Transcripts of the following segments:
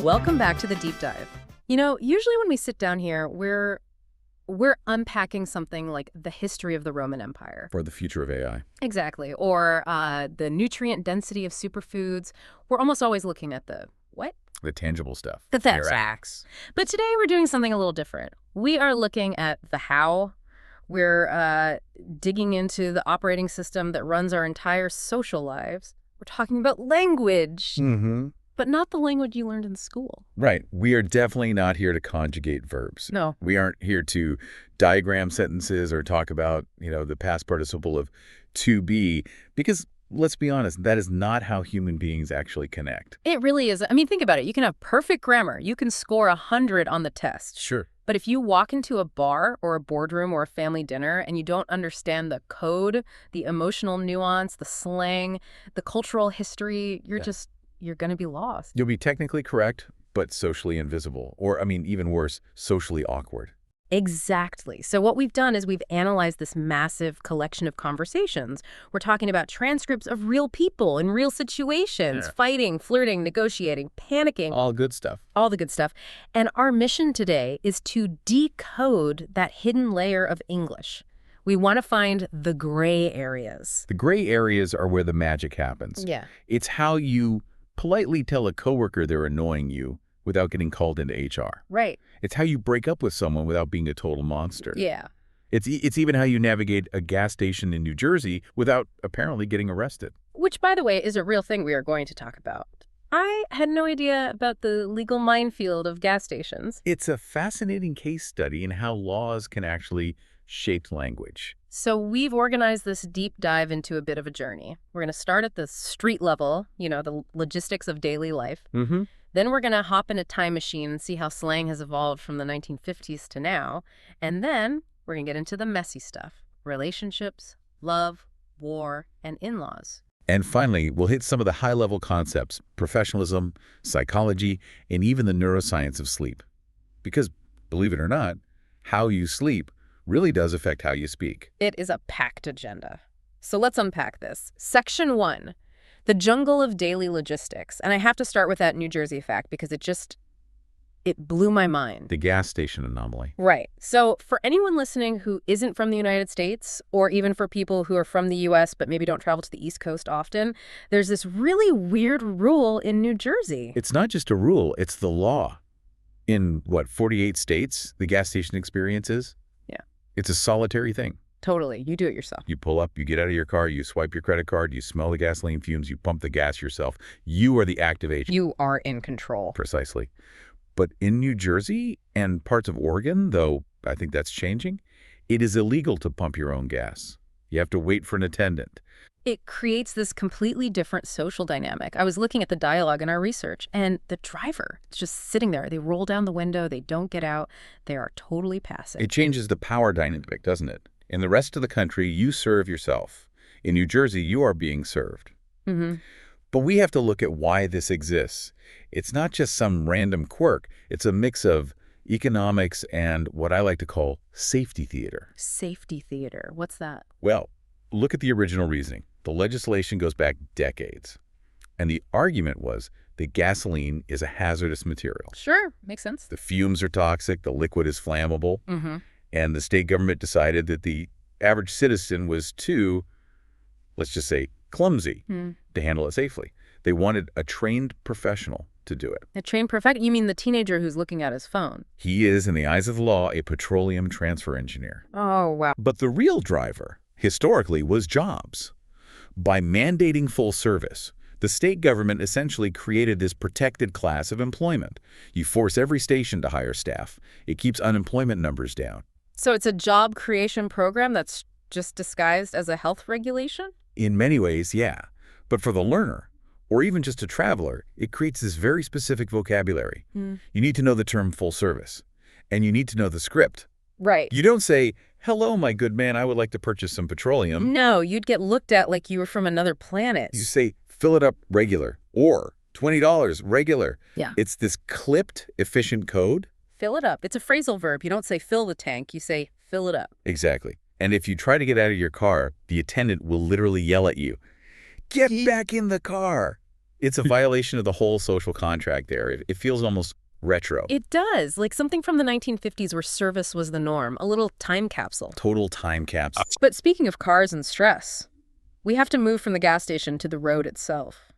Welcome back to the deep dive. You know, usually when we sit down here, we're unpacking something like the history of the Roman Empire. For the future of AI. Exactly. Or the nutrient density of superfoods. We're almost always looking at the what? The tangible stuff. The facts. But today we're doing something a little different. We are looking at the how. We're digging into the operating system that runs our entire social lives. We're talking about language. Mm-hmm. But not the language you learned in school. Right. We are definitely not here to conjugate verbs. No. We aren't here to diagram sentences or talk about, the past participle of to be, because let's be honest, that is not how human beings actually connect. It really is. I mean, think about it. You can have perfect grammar. You can score 100 on the test. Sure. But if you walk into a bar or a boardroom or a family dinner and you don't understand the code, the emotional nuance, the slang, the cultural history, you're going to be lost. You'll be technically correct, but socially invisible. Or, even worse, socially awkward. Exactly. So what we've done is we've analyzed this massive collection of conversations. We're talking about transcripts of real people in real situations, fighting, flirting, negotiating, panicking. All good stuff. All the good stuff. And our mission today is to decode that hidden layer of English. We want to find the gray areas. The gray areas are where the magic happens. Yeah. It's how you politely tell a coworker they're annoying you without getting called into HR. Right. It's how you break up with someone without being a total monster. Yeah. It's even how you navigate a gas station in New Jersey without apparently getting arrested. Which, by the way, is a real thing we are going to talk about. I had no idea about the legal minefield of gas stations. It's a fascinating case study in how laws can actually shape language. So we've organized this deep dive into a bit of a journey. We're going to start at the street level, the logistics of daily life. Mm-hmm. Then we're going to hop in a time machine and see how slang has evolved from the 1950s to now. And then we're going to get into the messy stuff: relationships, love, war, and in-laws. And finally, we'll hit some of the high-level concepts: professionalism, psychology, and even the neuroscience of sleep. Because, believe it or not, how you sleep really does affect how you speak. It is a packed agenda. So let's unpack this. Section 1, the jungle of daily logistics. And I have to start with that New Jersey fact because it blew my mind. The gas station anomaly. Right. So for anyone listening who isn't from the United States, or even for people who are from the U.S. but maybe don't travel to the East Coast often, there's this really weird rule in New Jersey. It's not just a rule, it's the law. In, 48 states the gas station experience is? Yeah. It's a solitary thing. Totally. You do it yourself. You pull up, you get out of your car, you swipe your credit card, you smell the gasoline fumes, you pump the gas yourself. You are the active agent. You are in control. Precisely. But in New Jersey and parts of Oregon, though I think that's changing, it is illegal to pump your own gas. You have to wait for an attendant. It creates this completely different social dynamic. I was looking at the dialogue in our research, and the driver is just sitting there. They roll down the window. They don't get out. They are totally passive. It changes the power dynamic, doesn't it? In the rest of the country, you serve yourself. In New Jersey, you are being served. Mm-hmm. But we have to look at why this exists. It's not just some random quirk. It's a mix of economics and what I like to call safety theater. Safety theater. What's that? Well, look at the original reasoning. The legislation goes back decades. And the argument was that gasoline is a hazardous material. Sure. Makes sense. The fumes are toxic. The liquid is flammable. Mm-hmm. And the state government decided that the average citizen was too, let's just say, clumsy to handle it safely. They wanted a trained professional to do it. A trained professional? You mean the teenager who's looking at his phone? He is, in the eyes of the law, a petroleum transfer engineer. Oh, wow. But the real driver, historically, was jobs. By mandating full service, the state government essentially created this protected class of employment. You force every station to hire staff. It keeps unemployment numbers down. So it's a job creation program that's just disguised as a health regulation? In many ways, yeah. But for the learner, or even just a traveler, it creates this very specific vocabulary. You need to know the term full service, and you need to know the script. Right. You don't say, "Hello, my good man, I would like to purchase some petroleum." No, you'd get looked at like you were from another planet. You say, "Fill it up regular," or $20 regular. Yeah. It's this clipped, efficient code. Fill it up. It's a phrasal verb. You don't say fill the tank. You say fill it up. Exactly. And if you try to get out of your car, the attendant will literally yell at you, "Get back in the car." It's a violation of the whole social contract there. It feels almost retro. It does, like something from the 1950s where service was the norm, a little time capsule. Total time capsule. But speaking of cars and stress, we have to move from the gas station to the road itself.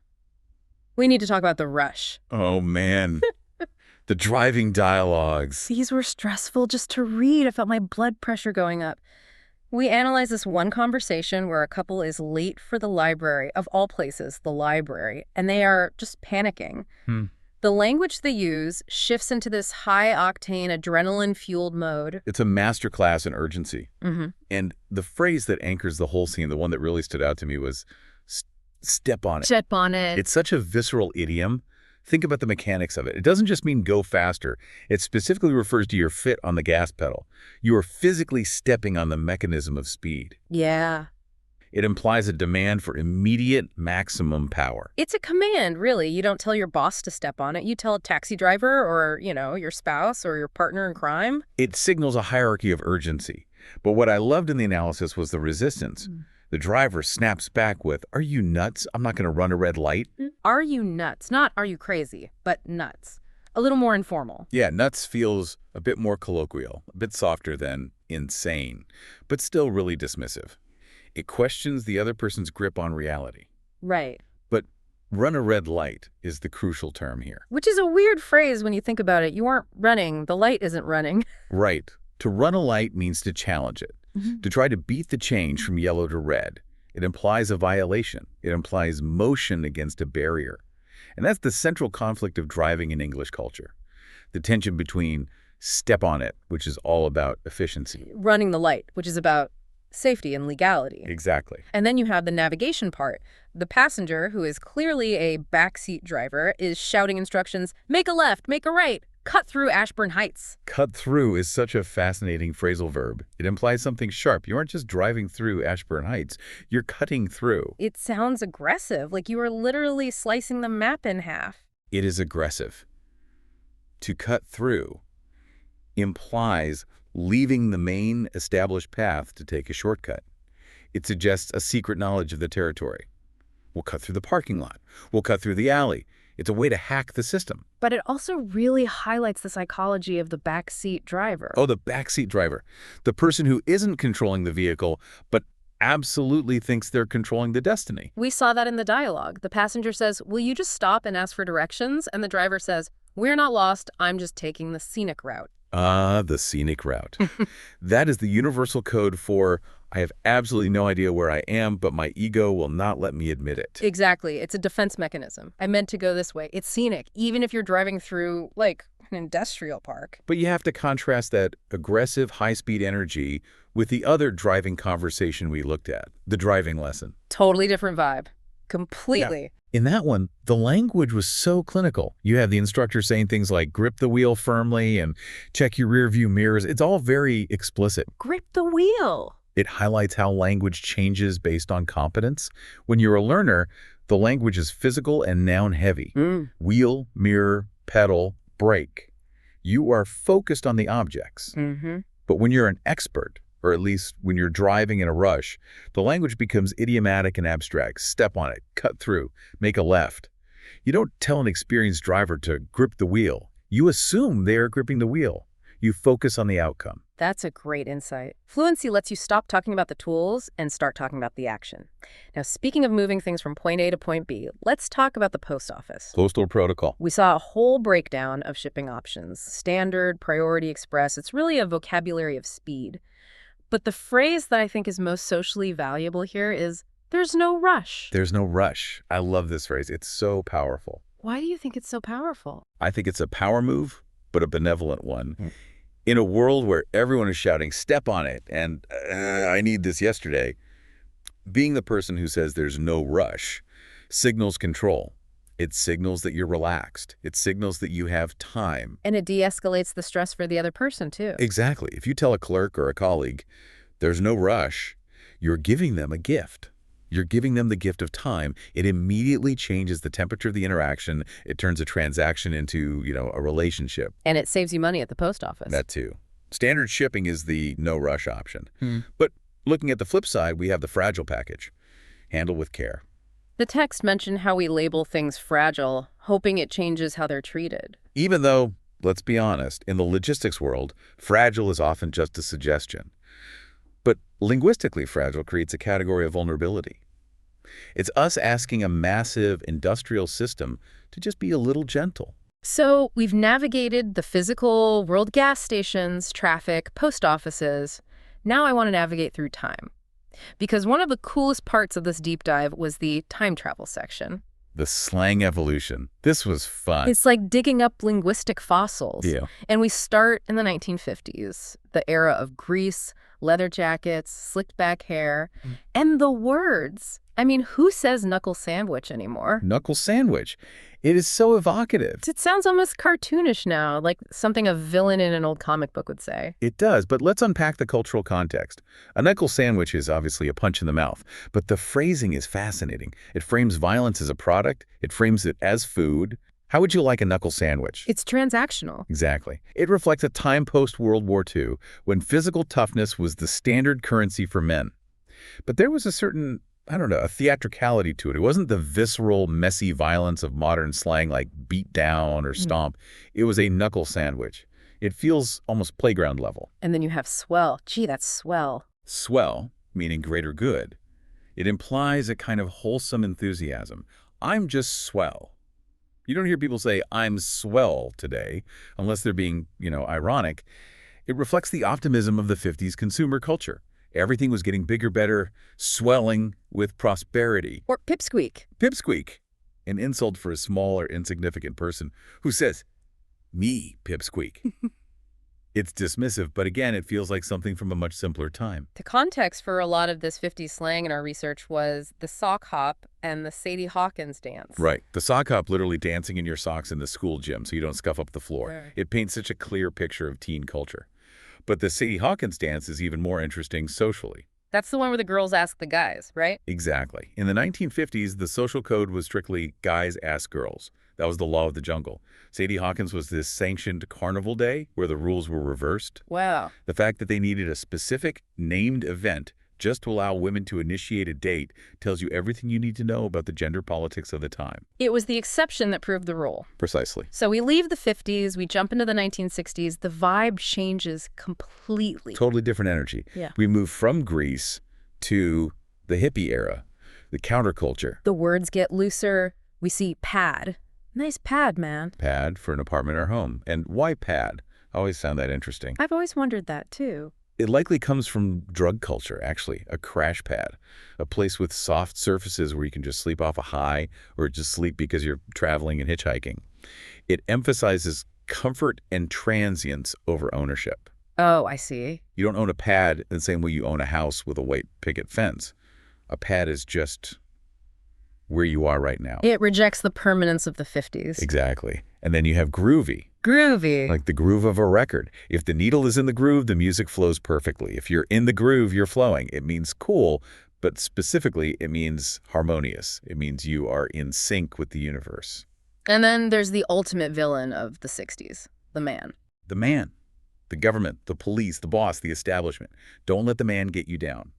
We need to talk about the rush. Oh, man. The driving dialogues. These were stressful just to read. I felt my blood pressure going up. We analyzed this one conversation where a couple is late for the library, of all places, the library, and they are just panicking. The language they use shifts into this high-octane, adrenaline-fueled mode. It's a masterclass in urgency. And the phrase that anchors the whole scene, the one that really stood out to me was, step on it. Step on it. It's such a visceral idiom. Think about the mechanics of it. It doesn't just mean go faster. It specifically refers to your foot on the gas pedal. You are physically stepping on the mechanism of speed. Yeah. It implies a demand for immediate maximum power. It's a command, really. You don't tell your boss to step on it. You tell a taxi driver or, your spouse or your partner in crime. It signals a hierarchy of urgency. But what I loved in the analysis was the resistance. The driver snaps back with, "Are you nuts? I'm not going to run a red light." Are you nuts? Not are you crazy, but nuts. A little more informal. Yeah, nuts feels a bit more colloquial, a bit softer than insane, but still really dismissive. It questions the other person's grip on reality. Right. But run a red light is the crucial term here. Which is a weird phrase when you think about it. You aren't running. The light isn't running. Right. To run a light means to challenge it, to try to beat the change from yellow to red. It implies a violation. It implies motion against a barrier. And that's the central conflict of driving in English culture. The tension between step on it, which is all about efficiency. Running the light, which is about safety and legality. Exactly. And then you have the navigation part. The passenger, who is clearly a backseat driver, is shouting instructions, make a left, make a right, cut through Ashburn Heights. Cut through is such a fascinating phrasal verb. It implies something sharp. You aren't just driving through Ashburn Heights. You're cutting through. It sounds aggressive, like you are literally slicing the map in half. It is aggressive. To cut through implies leaving the main established path to take a shortcut. It suggests a secret knowledge of the territory. We'll cut through the parking lot. We'll cut through the alley. It's a way to hack the system. But it also really highlights the psychology of the backseat driver. Oh, the backseat driver. The person who isn't controlling the vehicle, but absolutely thinks they're controlling the destiny. We saw that in the dialogue. The passenger says, will you just stop and ask for directions? And the driver says, we're not lost. I'm just taking the scenic route. Ah, the scenic route. That is the universal code for, I have absolutely no idea where I am, but my ego will not let me admit it. Exactly. It's a defense mechanism. I meant to go this way. It's scenic, even if you're driving through, like, an industrial park. But you have to contrast that aggressive, high-speed energy with the other driving conversation we looked at, the driving lesson. Totally different vibe. Completely. Yeah. In that one, the language was so clinical. You have the instructor saying things like grip the wheel firmly and check your rear view mirrors. It's all very explicit. Grip the wheel. It highlights how language changes based on competence. When you're a learner, the language is physical and noun heavy. Wheel, mirror, pedal, brake. You are focused on the objects. But when you're an expert, or at least when you're driving in a rush, the language becomes idiomatic and abstract. Step on it, cut through, make a left. You don't tell an experienced driver to grip the wheel. You assume they are gripping the wheel. You focus on the outcome. That's a great insight. Fluency lets you stop talking about the tools and start talking about the action. Now, speaking of moving things from point A to point B, let's talk about the post office. Postal protocol. We saw a whole breakdown of shipping options. Standard, priority, express. It's really a vocabulary of speed. But the phrase that I think is most socially valuable here is, there's no rush. There's no rush. I love this phrase. It's so powerful. Why do you think it's so powerful? I think it's a power move, but a benevolent one. In a world where everyone is shouting, step on it, and I need this yesterday, being the person who says there's no rush signals control. It signals that you're relaxed. It signals that you have time. And it de-escalates the stress for the other person, too. Exactly. If you tell a clerk or a colleague, there's no rush, you're giving them a gift. You're giving them the gift of time. It immediately changes the temperature of the interaction. It turns a transaction into, a relationship. And it saves you money at the post office. That too. Standard shipping is the no rush option. But looking at the flip side, we have the fragile package. Handle with care. The text mentioned how we label things fragile, hoping it changes how they're treated. Even though, let's be honest, in the logistics world, fragile is often just a suggestion. But linguistically fragile creates a category of vulnerability. It's us asking a massive industrial system to just be a little gentle. So we've navigated the physical world: gas stations, traffic, post offices. Now I want to navigate through time. Because one of the coolest parts of this deep dive was the time travel section. The slang evolution. This was fun. It's like digging up linguistic fossils. Yeah. And we start in the 1950s, the era of grease, leather jackets, slicked back hair, and the words. I mean, who says knuckle sandwich anymore? Knuckle sandwich. It is so evocative. It sounds almost cartoonish now, like something a villain in an old comic book would say. It does, but let's unpack the cultural context. A knuckle sandwich is obviously a punch in the mouth, but the phrasing is fascinating. It frames violence as a product. It frames it as food. How would you like a knuckle sandwich? It's transactional. Exactly. It reflects a time post-World War II when physical toughness was the standard currency for men. But there was a certain, I don't know, a theatricality to it. It wasn't the visceral, messy violence of modern slang like beat down or stomp. It was a knuckle sandwich. It feels almost playground level. And then you have swell. Gee, that's swell. Swell, meaning greater good. It implies a kind of wholesome enthusiasm. I'm just swell. You don't hear people say, I'm swell today, unless they're being, ironic. It reflects the optimism of the 50s consumer culture. Everything was getting bigger, better, swelling with prosperity. Or pipsqueak. Pipsqueak, an insult for a small or insignificant person who says, me, pipsqueak. It's dismissive, but again, it feels like something from a much simpler time. The context for a lot of this 50s slang in our research was the sock hop and the Sadie Hawkins dance. Right. The sock hop, literally dancing in your socks in the school gym so you don't scuff up the floor. Right. It paints such a clear picture of teen culture. But the Sadie Hawkins dance is even more interesting socially. That's the one where the girls ask the guys, right? Exactly. In the 1950s, the social code was strictly guys ask girls. That was the law of the jungle. Sadie Hawkins was this sanctioned carnival day where the rules were reversed. Wow. The fact that they needed a specific named event just to allow women to initiate a date tells you everything you need to know about the gender politics of the time. It was the exception that proved the rule. Precisely. So we leave the 50s, we jump into the 1960s, the vibe changes completely. Totally different energy. Yeah. We move from Greece to the hippie era, the counterculture. The words get looser. We see pad. Nice pad, man. Pad for an apartment or home. And why pad? I always found that interesting. I've always wondered that, too. It likely comes from drug culture, actually, a crash pad, a place with soft surfaces where you can just sleep off a high or just sleep because you're traveling and hitchhiking. It emphasizes comfort and transience over ownership. Oh, I see. You don't own a pad in the same way you own a house with a white picket fence. A pad is just where you are right now. It rejects the permanence of the 50s. Exactly. And then you have groovy. Groovy. Like the groove of a record. If the needle is in the groove, the music flows perfectly. If you're in the groove, you're flowing. It means cool, but specifically it means harmonious. It means you are in sync with the universe. And then there's the ultimate villain of the 60s, the man. The man. The government, the police, the boss, the establishment. Don't let the man get you down.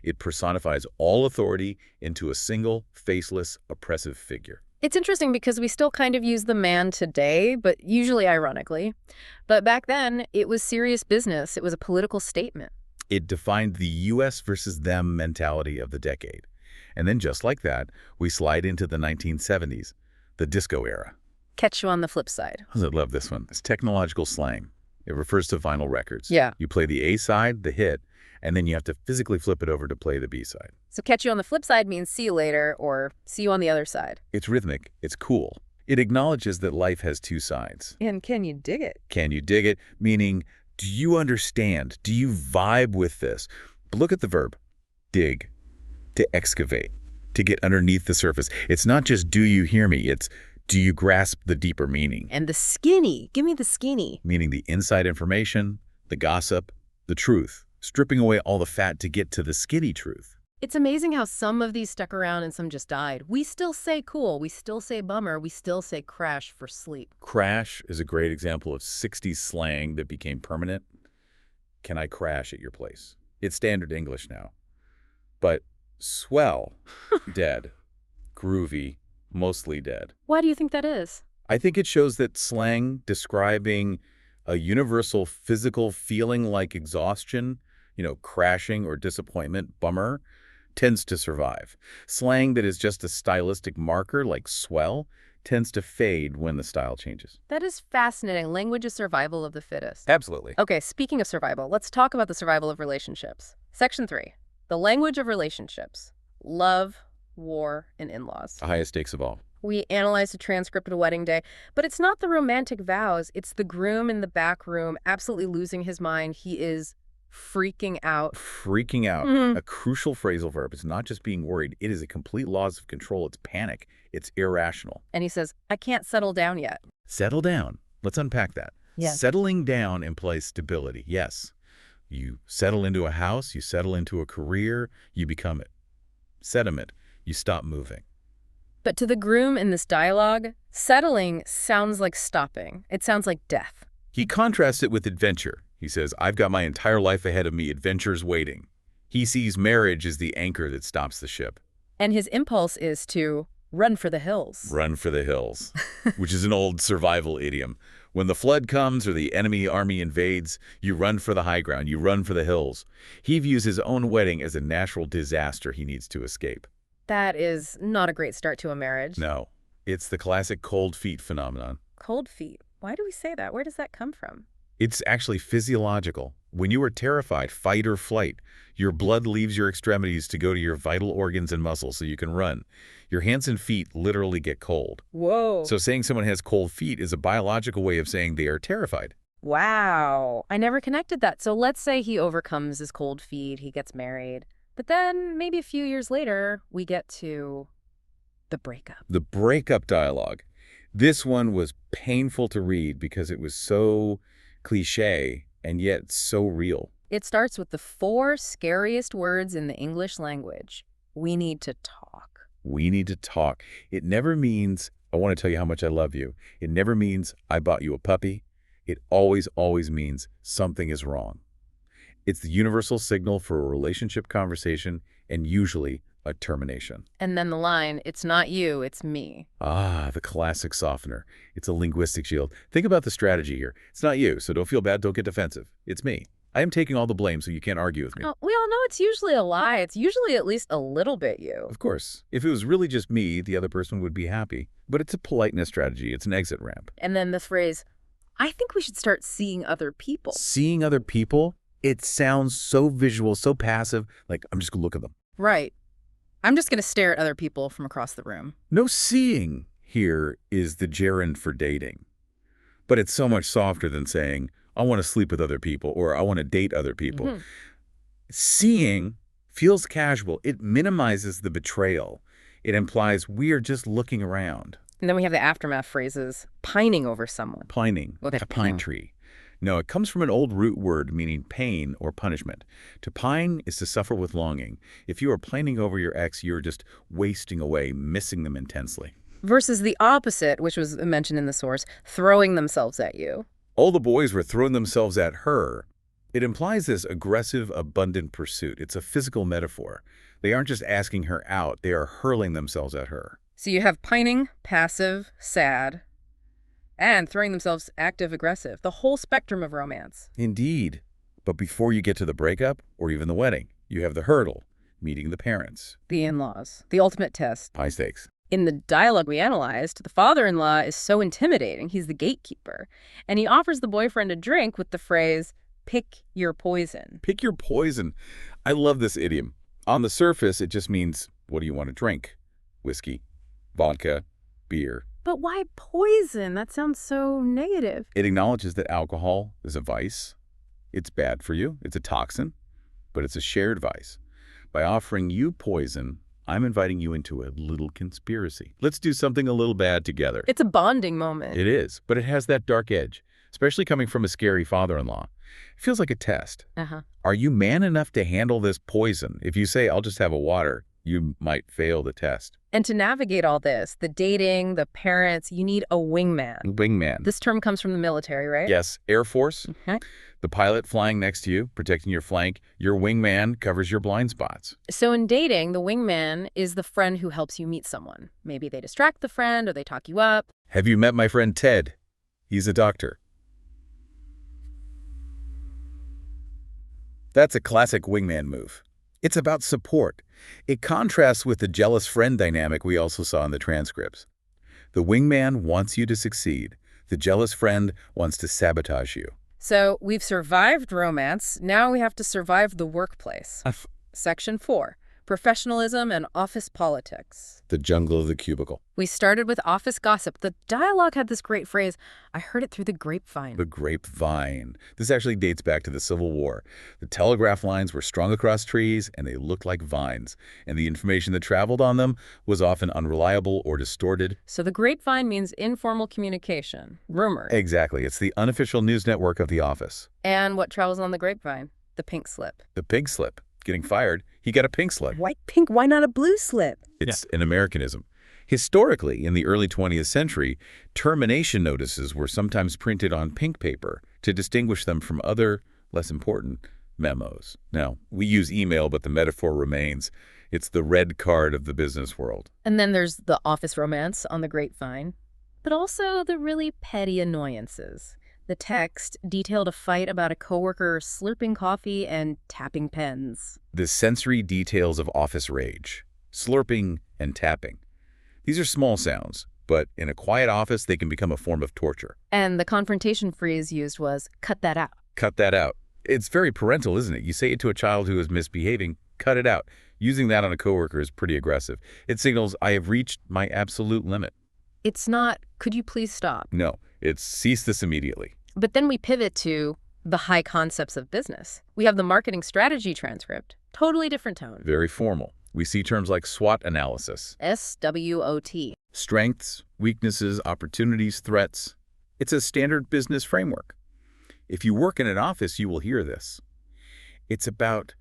It personifies all authority into a single, faceless, oppressive figure. It's interesting because we still kind of use the man today, but usually ironically. But back then, it was serious business. It was a political statement. It defined the U.S. versus them mentality of the decade. And then just like that, we slide into the 1970s, the disco era. Catch you on the flip side. I love this one. It's technological slang. It refers to vinyl records. Yeah. You play the A side, the hit, and then you have to physically flip it over to play the B side. So catch you on the flip side means see you later or see you on the other side. It's rhythmic. It's cool. It acknowledges that life has two sides. And can you dig it? Can you dig it? Meaning, do you understand? Do you vibe with this? But look at the verb. Dig. To excavate. To get underneath the surface. It's not just do you hear me? It's do you grasp the deeper meaning? And the skinny. Give me the skinny. Meaning the inside information, the gossip, the truth. Stripping away all the fat to get to the skinny truth. It's amazing how some of these stuck around and some just died. We still say cool. We still say bummer. We still say crash for sleep. Crash is a great example of 60s slang that became permanent. Can I crash at your place? It's standard English now. But swell, dead. groovy, mostly dead. Why do you think that is? I think it shows that slang describing a universal physical feeling like exhaustion, crashing or disappointment, bummer, tends to survive. Slang that is just a stylistic marker like swell tends to fade when the style changes. That is fascinating. Language is survival of the fittest. Absolutely. Okay, speaking of survival, let's talk about the survival of relationships. Section 3, the language of relationships. Love, war, and in-laws. The highest stakes of all. We analyzed a transcript of a wedding day, but it's not the romantic vows. It's the groom in the back room absolutely losing his mind. He is freaking out. Freaking out. A crucial phrasal verb. It's not just being worried. It is a complete loss of control. It's panic. It's irrational. And he says, I can't settle down yet. Settle down. Let's unpack that. Yes. Settling down implies stability. Yes. You settle into a house. You settle into a career. You become it. Sediment. You stop moving. But to the groom in this dialogue, settling sounds like stopping. It sounds like death. He contrasts it with adventure. He says, I've got my entire life ahead of me. Adventure's waiting. He sees marriage as the anchor that stops the ship. And his impulse is to run for the hills. Run for the hills, which is an old survival idiom. When the flood comes or the enemy army invades, you run for the high ground. You run for the hills. He views his own wedding as a natural disaster he needs to escape. That is not a great start to a marriage. No, it's the classic cold feet phenomenon. Cold feet. Why do we say that? Where does that come from? It's actually physiological. When you are terrified, fight or flight, your blood leaves your extremities to go to your vital organs and muscles so you can run. Your hands and feet literally get cold. Whoa. So saying someone has cold feet is a biological way of saying they are terrified. Wow. I never connected that. So let's say he overcomes his cold feet, he gets married. But then maybe a few years later, we get to the breakup. The breakup dialogue. This one was painful to read because it was so cliche and yet so real. It starts with the 4 scariest words in the English language. We need to talk. We need to talk. It never means, I want to tell you how much I love you. It never means, I bought you a puppy. It always means something is wrong. It's the universal signal for a relationship conversation and usually a termination. And then the line, it's not you, it's me. Ah, the classic softener. It's a linguistic shield. Think about the strategy here. It's not you, so don't feel bad, don't get defensive. It's me. I am taking all the blame, so you can't argue with me. Oh, we all know it's usually a lie. It's usually at least a little bit you. Of course. If it was really just me, the other person would be happy. But it's a politeness strategy. It's an exit ramp. And then the phrase, I think we should start seeing other people. Seeing other people? It sounds so visual, so passive, like I'm just going to look at them. Right. I'm just going to stare at other people from across the room. No, seeing here is the gerund for dating. But it's so much softer than saying, I want to sleep with other people or I want to date other people. Seeing feels casual. It minimizes the betrayal. It implies we are just looking around. And then we have the aftermath phrases, pining over someone. Pining, like a pine tree. No, it comes from an old root word meaning pain or punishment. To pine is to suffer with longing. If you are pining over your ex, you're just wasting away, missing them intensely. Versus the opposite, which was mentioned in the source, throwing themselves at you. All the boys were throwing themselves at her. It implies this aggressive, abundant pursuit. It's a physical metaphor. They aren't just asking her out, they are hurling themselves at her. So you have pining, passive, sad, and throwing themselves active, aggressive. The whole spectrum of romance. Indeed. But before you get to the breakup, or even the wedding, you have the hurdle, meeting the parents. The in-laws. The ultimate test. High stakes. In the dialogue we analyzed, the father-in-law is so intimidating. He's the gatekeeper. And he offers the boyfriend a drink with the phrase, pick your poison. Pick your poison. I love this idiom. On the surface, it just means, what do you want to drink? Whiskey, vodka, beer. But why poison? That sounds so negative. It acknowledges that alcohol is a vice. It's bad for you. It's a toxin, but it's a shared vice. By offering you poison, I'm inviting you into a little conspiracy. Let's do something a little bad together. It's a bonding moment. It is, but it has that dark edge, especially coming from a scary father-in-law. It feels like a test. Are you man enough to handle this poison? If you say, I'll just have a water, You might fail the test. And to navigate all this, the dating, the parents, you need a wingman. Wingman. This term comes from the military, right? Yes, Air Force. Okay. The pilot flying next to you, protecting your flank. Your wingman covers your blind spots. So in dating, the wingman is the friend who helps you meet someone. Maybe they distract the friend or they talk you up. Have you met my friend Ted? He's a doctor. That's a classic wingman move. It's about support. It contrasts with the jealous friend dynamic we also saw in the transcripts. The wingman wants you to succeed. The jealous friend wants to sabotage you. So we've survived romance. Now we have to survive the workplace. Section 4, professionalism and office politics. The jungle of the cubicle. We started with office gossip. The dialogue had this great phrase, I heard it through the grapevine. The grapevine. This actually dates back to the Civil War. The telegraph lines were strung across trees, and they looked like vines. And the information that traveled on them was often unreliable or distorted. So the grapevine means informal communication, rumors. Exactly. It's the unofficial news network of the office. And what travels on the grapevine? The pink slip. The pig slip. Getting fired, he got a pink slip. Why pink? Why not a blue slip? It's an Americanism. Historically, in the early 20th century, termination notices were sometimes printed on pink paper to distinguish them from other, less important memos. Now, we use email, but the metaphor remains. It's the red card of the business world. And then there's the office romance on the grapevine, but also the really petty annoyances. The text detailed a fight about a coworker slurping coffee and tapping pens. The sensory details of office rage, slurping and tapping. These are small sounds, but in a quiet office, they can become a form of torture. And the confrontation phrase used was, cut that out. Cut that out. It's very parental, isn't it? You say it to a child who is misbehaving, cut it out. Using that on a coworker is pretty aggressive. It signals, I have reached my absolute limit. It's not, could you please stop? No, it's cease this immediately. But then we pivot to the high concepts of business. We have the marketing strategy transcript. Totally different tone. Very formal. We see terms like SWOT analysis. SWOT. Strengths, weaknesses, opportunities, threats. It's a standard business framework. If you work in an office, you will hear this. It's about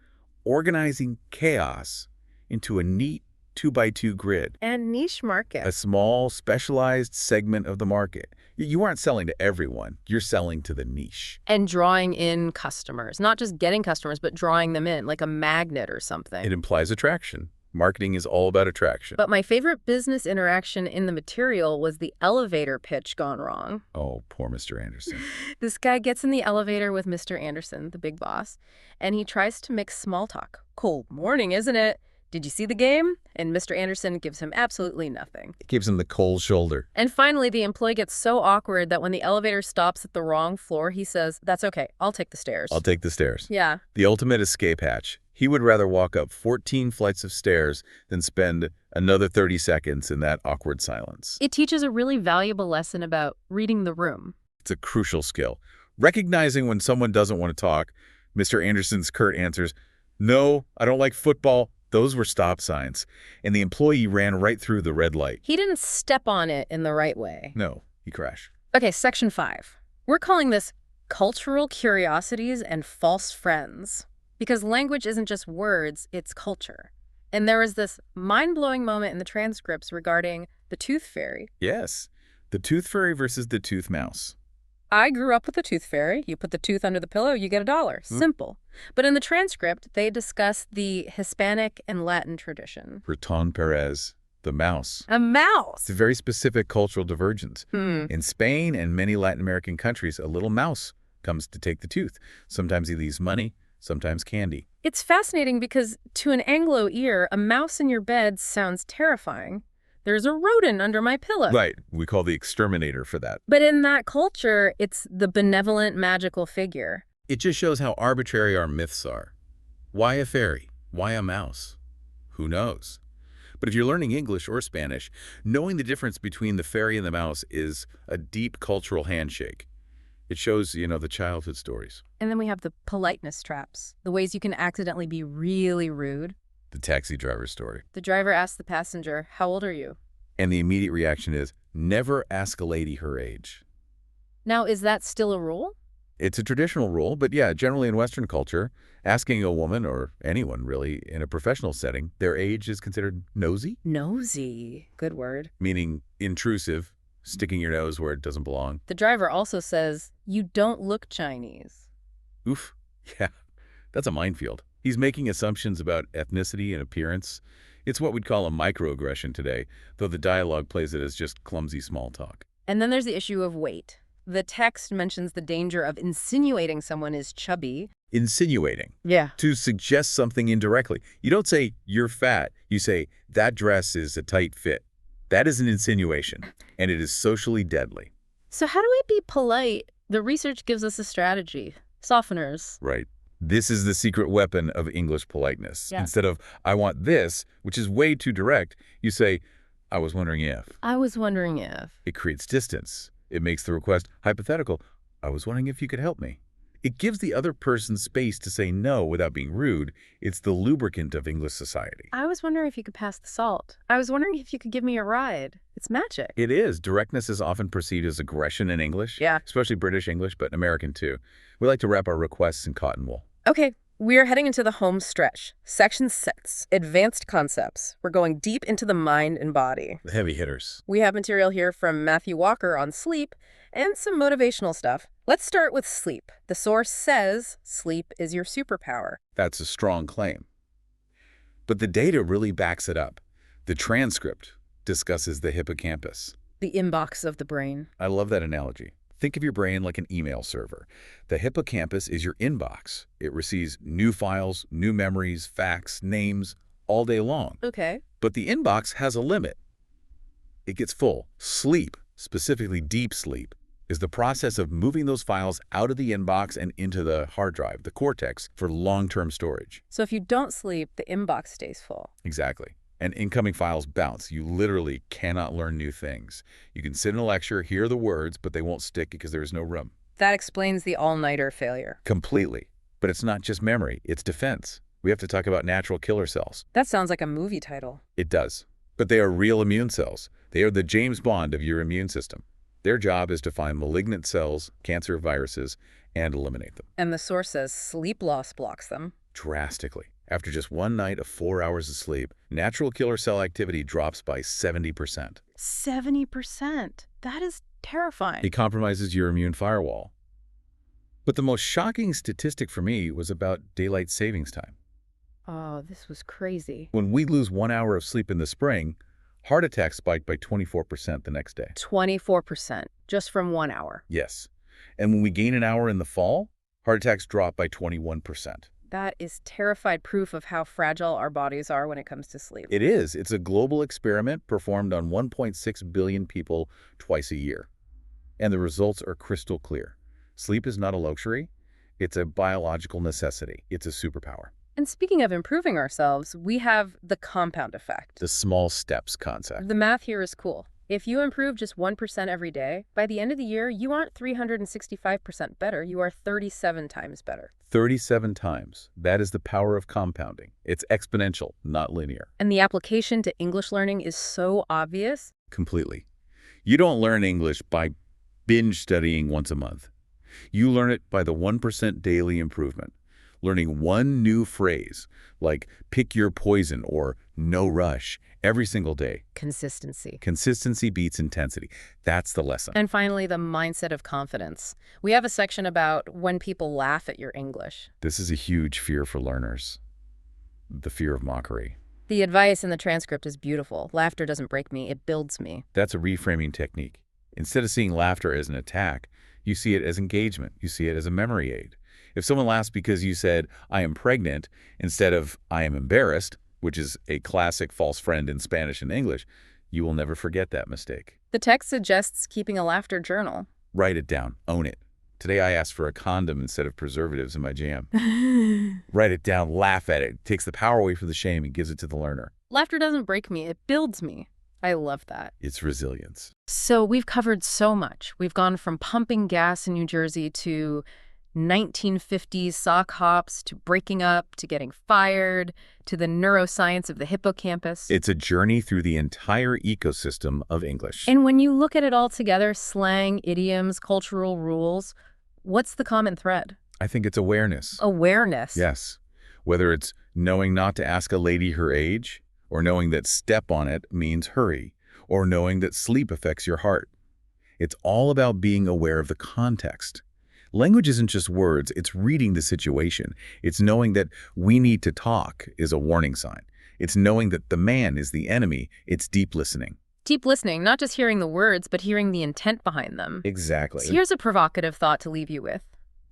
organizing chaos into a neat 2x2 grid. And niche market. A small, specialized segment of the market. You aren't selling to everyone. You're selling to the niche. And drawing in customers. Not just getting customers, but drawing them in, like a magnet or something. It implies attraction. Marketing is all about attraction. But my favorite business interaction in the material was the elevator pitch gone wrong. Oh, poor Mr. Anderson. This guy gets in the elevator with Mr. Anderson, the big boss, and he tries to mix small talk. Cold morning, isn't it? Did you see the game? And Mr. Anderson gives him absolutely nothing. It gives him the cold shoulder. And finally, the employee gets so awkward that when the elevator stops at the wrong floor, he says, that's okay, I'll take the stairs. I'll take the stairs. Yeah. The ultimate escape hatch. He would rather walk up 14 flights of stairs than spend another 30 seconds in that awkward silence. It teaches a really valuable lesson about reading the room. It's a crucial skill. Recognizing when someone doesn't want to talk. Mr. Anderson's curt answers, no, I don't like football. Those were stop signs, and the employee ran right through the red light. He didn't step on it in the right way. No, he crashed. Okay, section 5. We're calling this cultural curiosities and false friends, because language isn't just words, it's culture. And there was this mind-blowing moment in the transcripts regarding the tooth fairy. Yes, the tooth fairy versus the tooth mouse. I grew up with the tooth fairy. You put the tooth under the pillow, you get $1. Simple. But in the transcript, they discuss the Hispanic and Latin tradition. Raton Perez, the mouse. A mouse! It's a very specific cultural divergence. In Spain and many Latin American countries, a little mouse comes to take the tooth. Sometimes he leaves money, sometimes candy. It's fascinating because to an Anglo ear, a mouse in your bed sounds terrifying. There's a rodent under my pillow. Right. We call the exterminator for that. But in that culture, it's the benevolent, magical figure. It just shows how arbitrary our myths are. Why a fairy? Why a mouse? Who knows? But if you're learning English or Spanish, knowing the difference between the fairy and the mouse is a deep cultural handshake. It shows, the childhood stories. And then we have the politeness traps, the ways you can accidentally be really rude. The taxi driver story. The driver asks the passenger, how old are you? And the immediate reaction is, never ask a lady her age. Now, is that still a rule? It's a traditional rule, but yeah, generally in Western culture, asking a woman, or anyone really, in a professional setting, their age is considered nosy, Nosy. Good word. meaning intrusive, sticking your nose where it doesn't belong. The driver also says, "You don't look Chinese." Oof. Yeah, that's a minefield. He's making assumptions about ethnicity and appearance. It's what we'd call a microaggression today, though the dialogue plays it as just clumsy small talk. And then there's the issue of weight. The text mentions the danger of insinuating someone is chubby. Insinuating. Yeah. To suggest something indirectly. You don't say, you're fat. You say, that dress is a tight fit. That is an insinuation, and it is socially deadly. So how do we be polite? The research gives us a strategy. Softeners. Right. This is the secret weapon of English politeness. Yeah. Instead of, I want this, which is way too direct, you say, I was wondering if. I was wondering if. It creates distance. It makes the request hypothetical. I was wondering if you could help me. It gives the other person space to say no without being rude. It's the lubricant of English society. I was wondering if you could pass the salt. I was wondering if you could give me a ride. It's magic. It is. Directness is often perceived as aggression in English. Yeah. Especially British English, but American too. We like to wrap our requests in cotton wool. Okay, we are heading into the home stretch. Section 6, Advanced Concepts. We're going deep into the mind and body. The heavy hitters. We have material here from Matthew Walker on sleep and some motivational stuff. Let's start with sleep. The source says sleep is your superpower. That's a strong claim. But the data really backs it up. The transcript discusses the hippocampus. The inbox of the brain. I love that analogy. Think of your brain like an email server. The hippocampus is your inbox. It receives new files, new memories, facts, names, all day long. Okay. But the inbox has a limit. It gets full. Sleep, specifically deep sleep, is the process of moving those files out of the inbox and into the hard drive, the cortex, for long-term storage. So if you don't sleep, the inbox stays full. Exactly. And incoming files bounce. You literally cannot learn new things. You can sit in a lecture, hear the words, but they won't stick because there is no room. That explains the all-nighter failure. Completely. But it's not just memory, it's defense. We have to talk about natural killer cells. That sounds like a movie title. It does. But they are real immune cells. They are the James Bond of your immune system. Their job is to find malignant cells, cancer viruses, and eliminate them. And the source says sleep loss blocks them. Drastically. After just one night of 4 hours of sleep, natural killer cell activity drops by 70%. 70%. That is terrifying. It compromises your immune firewall. But the most shocking statistic for me was about daylight savings time. Oh, this was crazy. When we lose 1 hour of sleep in the spring, heart attacks spike by 24% the next day. 24%, just from 1 hour. Yes. And when we gain an hour in the fall, heart attacks drop by 21%. That is terrified proof of how fragile our bodies are when it comes to sleep. It is. It's a global experiment performed on 1.6 billion people twice a year. And the results are crystal clear. Sleep is not a luxury. It's a biological necessity. It's a superpower. And speaking of improving ourselves, we have the compound effect. The small steps concept. The math here is cool. If you improve just 1% every day, by the end of the year, you aren't 365% better, you are 37 times better. 37 times. That is the power of compounding. It's exponential, not linear. And the application to English learning is so obvious. Completely. You don't learn English by binge studying once a month. You learn it by the 1% daily improvement. Learning one new phrase, like pick your poison or no rush, every single day. Consistency. Consistency beats intensity. That's the lesson. And finally, the mindset of confidence. We have a section about when people laugh at your English. This is a huge fear for learners. The fear of mockery. The advice in the transcript is beautiful. Laughter doesn't break me, it builds me. That's a reframing technique. Instead of seeing laughter as an attack, you see it as engagement. You see it as a memory aid. If someone laughs because you said, I am pregnant, instead of I am embarrassed, which is a classic false friend in Spanish and English, you will never forget that mistake. The text suggests keeping a laughter journal. Write it down. Own it. Today I asked for a condom instead of preservatives in my jam. Write it down. Laugh at it. It takes the power away from the shame and gives it to the learner. Laughter doesn't break me. It builds me. I love that. It's resilience. So we've covered so much. We've gone from pumping gas in New Jersey to 1950s sock hops, to breaking up, to getting fired, to the neuroscience of the hippocampus. It's a journey through the entire ecosystem of English. And when you look at it all together, slang, idioms, cultural rules, What's the common thread? I think it's awareness. Awareness. Yes. Whether it's knowing not to ask a lady her age, or knowing that step on it means hurry, or knowing that sleep affects your heart. It's all about being aware of the context. Language isn't just words, it's reading the situation. It's knowing that we need to talk is a warning sign. It's knowing that the man is the enemy. It's deep listening. Deep listening, not just hearing the words, but hearing the intent behind them. Exactly. So here's a provocative thought to leave you with.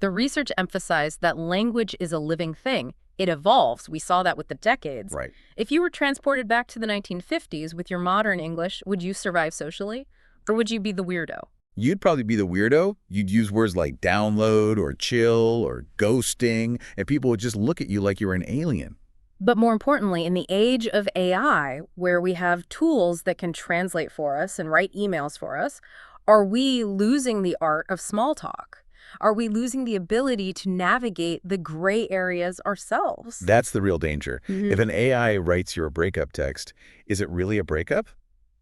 The research emphasized that language is a living thing. It evolves. We saw that with the decades. Right. If you were transported back to the 1950s with your modern English, would you survive socially? Or would you be the weirdo? You'd probably be the weirdo. You'd use words like download or chill or ghosting, and people would just look at you like you were an alien. But more importantly, in the age of AI, where we have tools that can translate for us and write emails for us, are we losing the art of small talk? Are we losing the ability to navigate the gray areas ourselves? That's the real danger. If an AI writes your breakup text, is it really a breakup?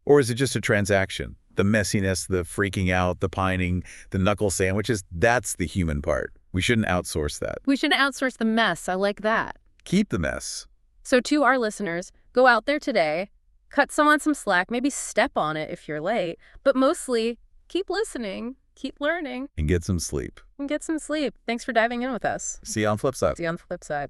Or is it just a transaction? The messiness, the freaking out, the pining, the knuckle sandwiches, that's the human part. We shouldn't outsource that. We shouldn't outsource the mess. I like that. Keep the mess. So to our listeners, go out there today, cut someone some slack, maybe step on it if you're late, but mostly keep listening, keep learning, And get some sleep. and get some sleep. Thanks for diving in with us. See you on the flip side. See you on the flip side.